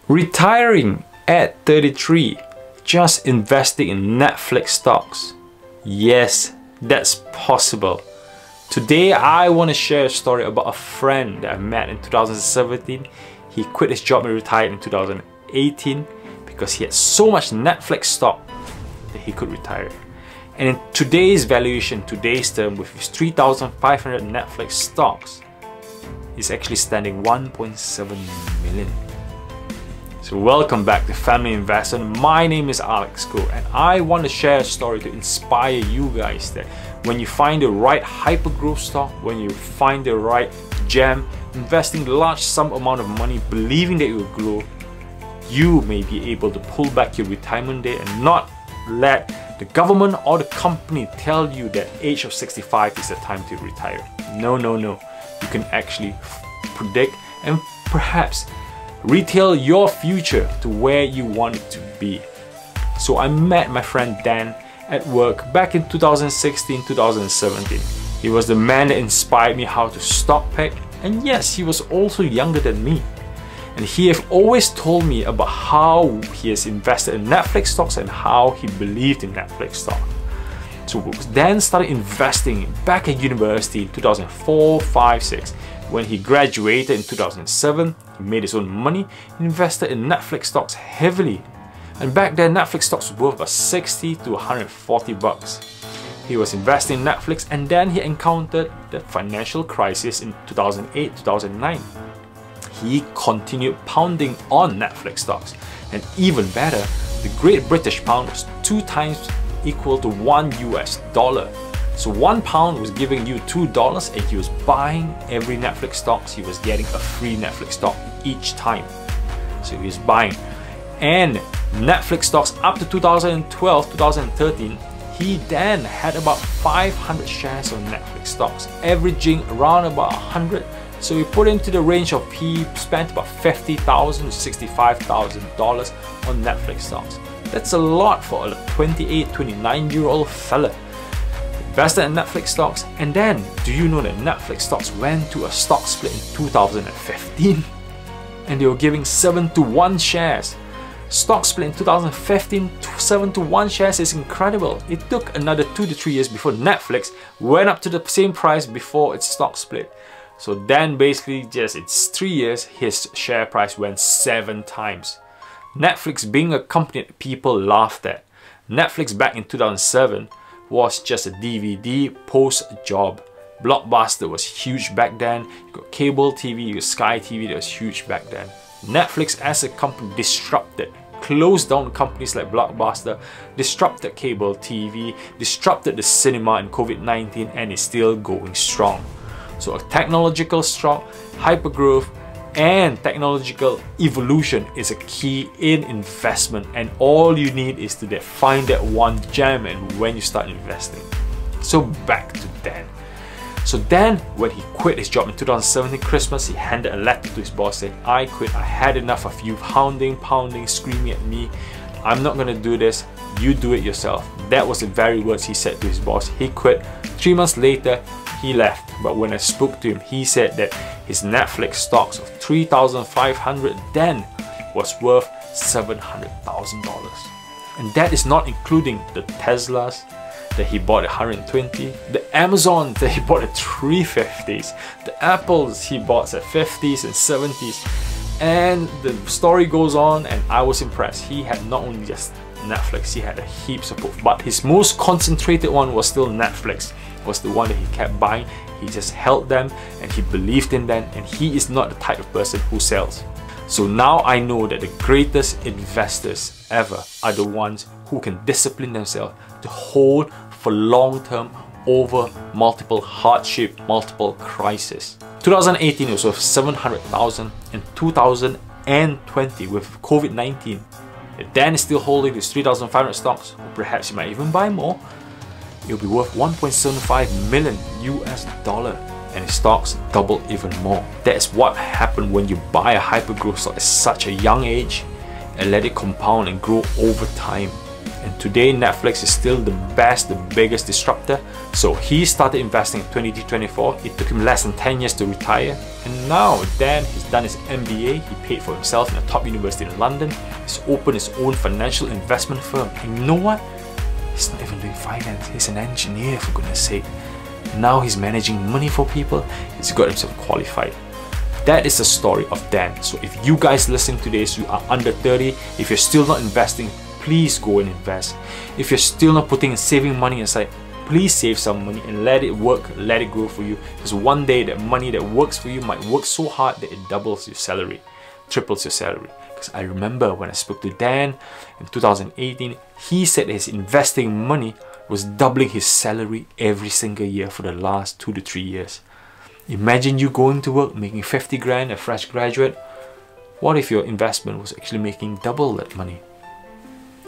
Retiring at 33, just investing in Netflix stocks. Yes, that's possible. Today I want to share a story about a friend that I met in 2017. He quit his job and retired in 2018 because he had so much Netflix stock that he could retire. And in today's valuation, today's term, with his 3,500 Netflix stocks, he's actually standing 1.7 million. So welcome back to Family Investor. My name is Alex Go, and I want to share a story to inspire you guys that when you find the right hyper-growth stock, when you find the right gem, investing large sum amount of money, believing that it will grow, you may be able to pull back your retirement date and not let the government or the company tell you that age of 65 is the time to retire. No. You can actually predict and perhaps retail your future to where you want it to be. So I met my friend Dan at work back in 2016-2017. He was the man that inspired me how to stock pick, and yes, he was also younger than me. And he has always told me about how he has invested in Netflix stocks and how he believed in Netflix stock. So Dan started investing back at university in 2004, 5, 6. When he graduated in 2007, he made his own money, invested in Netflix stocks heavily. And back then, Netflix stocks were worth about 60 to 140 bucks. He was investing in Netflix, and then he encountered the financial crisis in 2008, 2009. He continued pounding on Netflix stocks. And even better, the Great British Pound was 2 times equal to $1 US. So £1 was giving you $2, and he was buying every Netflix stocks. He was getting a free Netflix stock each time. So he was buying. And Netflix stocks up to 2012, 2013, he then had about 500 shares on Netflix stocks, averaging around about 100. So we put into the range of he spent about $50,000 to $65,000 on Netflix stocks. That's a lot for a 28, 29-year-old fella. Invested in Netflix stocks, and then do you know that Netflix stocks went to a stock split in 2015? And they were giving 7-to-1 shares. Stock split in 2015, 7-to-1 shares is incredible. It took another 2 to 3 years before Netflix went up to the same price before its stock split. So then basically just it's 3 years, his share price went 7 times. Netflix being a company that people laughed at. Netflix back in 2007 was just a DVD post job. Blockbuster was huge back then. You got cable TV, you got Sky TV, that was huge back then. Netflix as a company disrupted, closed down companies like Blockbuster, disrupted cable TV, disrupted the cinema in COVID-19, and is still going strong. So a technological stock, hypergrowth, and technological evolution is a key in investment, and all you need is to find that one gem and when you start investing. So back to Dan. So Dan, when he quit his job in 2017 Christmas, he handed a letter to his boss saying, I quit, I had enough of you pounding, screaming at me. I'm not gonna do this, you do it yourself. That was the very words he said to his boss. He quit. 3 months later, he left. But when I spoke to him, he said that his Netflix stocks of 3,500 then was worth $700,000. And that is not including the Teslas that he bought at 120, the Amazon that he bought at 350s, the Apples he bought at 50s and 70s. And the story goes on, and I was impressed. He had not only just Netflix, he had a heaps of both, but his most concentrated one was still Netflix. Was the one that he kept buying. He just held them and he believed in them, and he is not the type of person who sells. So now I know that the greatest investors ever are the ones who can discipline themselves to hold for long term over multiple hardship, multiple crises. 2018 it was worth 700,000, and 2020 with COVID-19, if Dan is still holding his 3,500 stocks, or perhaps he might even buy more, it'll be worth 1.75 million US dollar, and his stocks double even more. That's what happened when you buy a hyper growth stock at such a young age and let it compound and grow over time. And today Netflix is still the best, the biggest disruptor. So he started investing in 2024. It took him less than 10 years to retire. And now Dan, he's done his MBA. He paid for himself in a top university in London. He's opened his own financial investment firm. And you know what? He's not even doing finance. He's an engineer, for goodness sake. Now he's managing money for people. He's got himself qualified. That is the story of Dan. So if you guys listening to this, you are under 30, if you're still not investing, please go and invest. If you're still not putting and saving money aside, please save some money and let it work, let it grow for you. Because one day that money that works for you might work so hard that it doubles your salary, triples your salary. Because I remember when I spoke to Dan in 2018, he said his investing money was doubling his salary every single year for the last 2 to 3 years. Imagine you going to work making 50 grand, a fresh graduate. What if your investment was actually making double that money?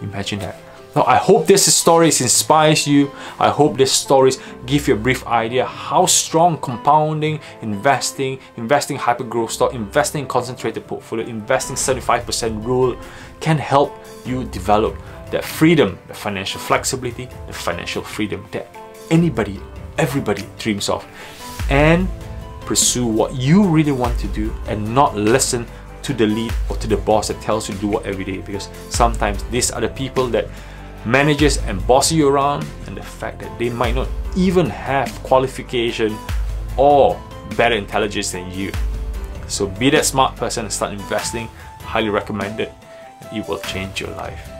Imagine that. Now, I hope this stories inspires you. I hope these stories give you a brief idea how strong compounding, investing hyper-growth stock, investing in concentrated portfolio, investing 75% rule can help you develop that freedom, the financial flexibility, the financial freedom that anybody, everybody dreams of. And pursue what you really want to do and not listen to the lead or to the boss that tells you to do what every day, because sometimes these are the people that manages and boss you around, and the fact that they might not even have qualification or better intelligence than you. So be that smart person and start investing. Highly recommended. It will change your life.